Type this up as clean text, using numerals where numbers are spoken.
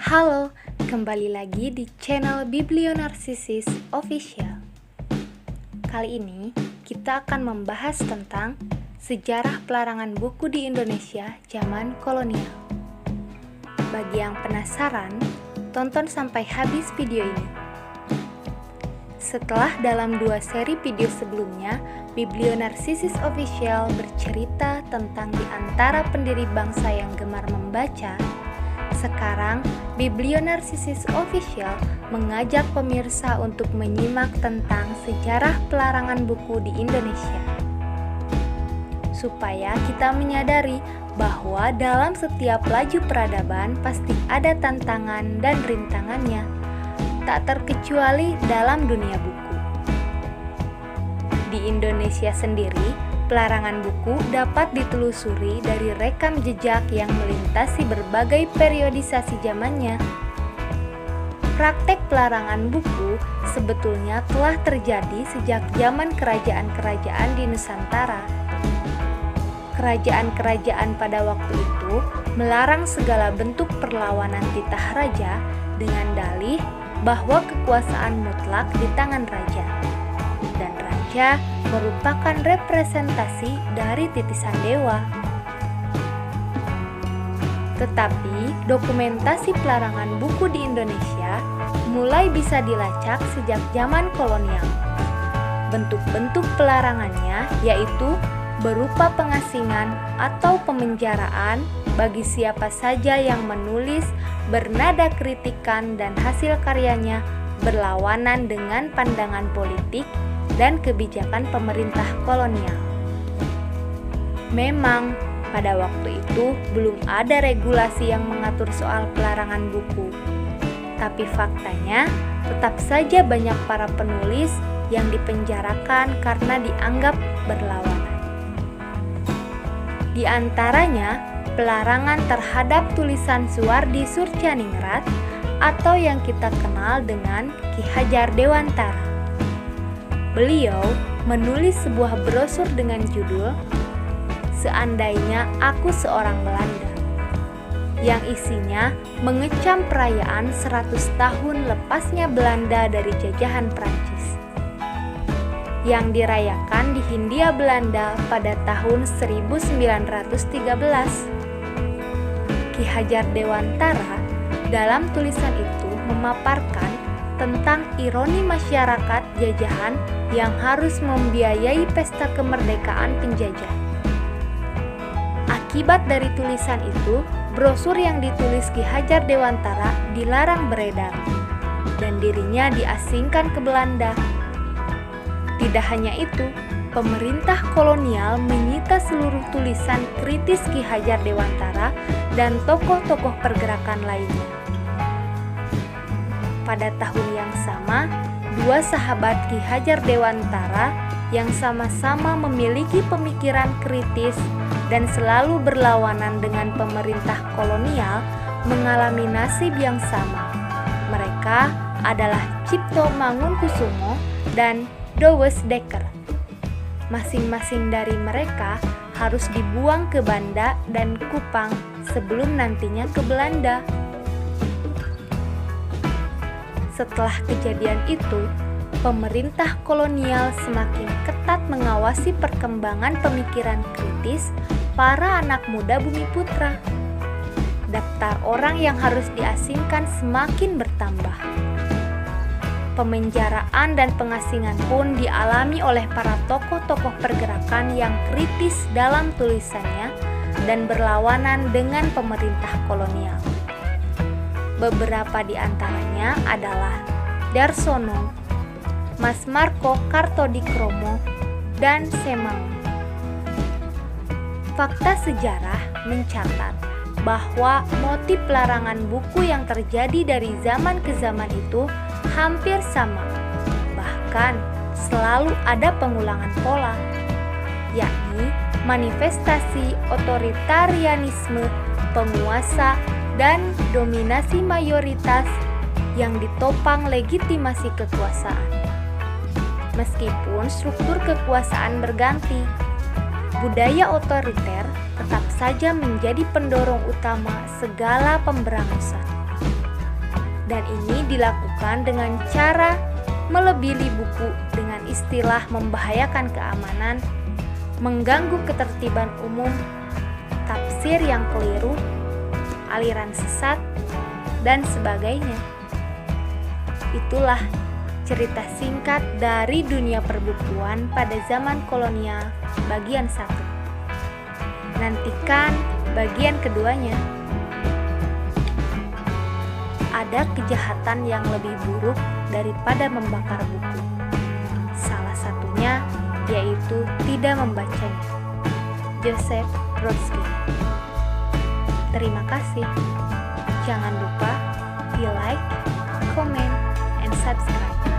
Halo, kembali lagi di channel Biblionarsisis Official. Kali ini kita akan membahas tentang sejarah pelarangan buku di Indonesia zaman kolonial. Bagi yang penasaran, tonton sampai habis video ini. Setelah dalam 2 seri video sebelumnya, Biblionarsisis Official bercerita tentang di antara pendiri bangsa yang gemar membaca. Sekarang, Biblionarsisis Official mengajak pemirsa untuk menyimak tentang sejarah pelarangan buku di Indonesia. Supaya kita menyadari bahwa dalam setiap laju peradaban pasti ada tantangan dan rintangannya, tak terkecuali dalam dunia buku. Di Indonesia sendiri, pelarangan buku dapat ditelusuri dari rekam jejak yang melintasi berbagai periodisasi zamannya. Praktek pelarangan buku sebetulnya telah terjadi sejak zaman kerajaan-kerajaan di Nusantara. Kerajaan-kerajaan pada waktu itu melarang segala bentuk perlawanan titah raja dengan dalih bahwa kekuasaan mutlak di tangan raja. Dan raja merupakan representasi dari titisan dewa. Tetapi, dokumentasi pelarangan buku di Indonesia mulai bisa dilacak sejak zaman kolonial. Bentuk-bentuk pelarangannya yaitu berupa pengasingan atau pemenjaraan bagi siapa saja yang menulis bernada kritikan dan hasil karyanya berlawanan dengan pandangan politik dan kebijakan pemerintah kolonial. Memang, pada waktu itu belum ada regulasi yang mengatur soal pelarangan buku. Tapi faktanya, tetap saja banyak para penulis yang dipenjarakan karena dianggap berlawanan. Di antaranya, pelarangan terhadap tulisan Suwardi Surcaningrat atau yang kita kenal dengan Ki Hajar Dewantara. Beliau menulis sebuah brosur dengan judul "Seandainya Aku Seorang Belanda", yang isinya mengecam perayaan 100 tahun lepasnya Belanda dari jajahan Prancis, yang dirayakan di Hindia Belanda pada tahun 1913. Ki Hajar Dewantara dalam tulisan itu memaparkan tentang ironi masyarakat jajahan yang harus membiayai pesta kemerdekaan penjajah. Akibat dari tulisan itu, brosur yang ditulis Ki Hajar Dewantara dilarang beredar dan dirinya diasingkan ke Belanda. Tidak hanya itu, pemerintah kolonial menyita seluruh tulisan kritis Ki Hajar Dewantara dan tokoh-tokoh pergerakan lainnya. Pada tahun yang sama, 2 sahabat Ki Hajar Dewantara yang sama-sama memiliki pemikiran kritis dan selalu berlawanan dengan pemerintah kolonial mengalami nasib yang sama. Mereka adalah Cipto Mangunkusumo dan Douwes Dekker. Masing-masing dari mereka harus dibuang ke Banda dan Kupang sebelum nantinya ke Belanda. Setelah kejadian itu, pemerintah kolonial semakin ketat mengawasi perkembangan pemikiran kritis para anak muda Bumiputra. Daftar orang yang harus diasingkan semakin bertambah. Pemenjaraan dan pengasingan pun dialami oleh para tokoh-tokoh pergerakan yang kritis dalam tulisannya dan berlawanan dengan pemerintah kolonial. Beberapa di antaranya adalah Darsono, Mas Marco Kartodikromo, dan Semau. Fakta sejarah mencatat bahwa motif pelarangan buku yang terjadi dari zaman ke zaman itu hampir sama. Bahkan selalu ada pengulangan pola, yakni manifestasi otoritarianisme penguasa dan dominasi mayoritas yang ditopang legitimasi kekuasaan. Meskipun struktur kekuasaan berganti, budaya otoriter tetap saja menjadi pendorong utama segala pemberangusan. Dan ini dilakukan dengan cara melebeli buku dengan istilah membahayakan keamanan, mengganggu ketertiban umum, tafsir yang keliru, aliran sesat, dan sebagainya. Itulah cerita singkat dari dunia perbukuan pada zaman kolonial bagian 1. Nantikan bagian keduanya. Ada kejahatan yang lebih buruk daripada membakar buku. Salah satunya yaitu tidak membacanya. Joseph Brodsky. Terima kasih. Jangan lupa di like, comment, and subscribe.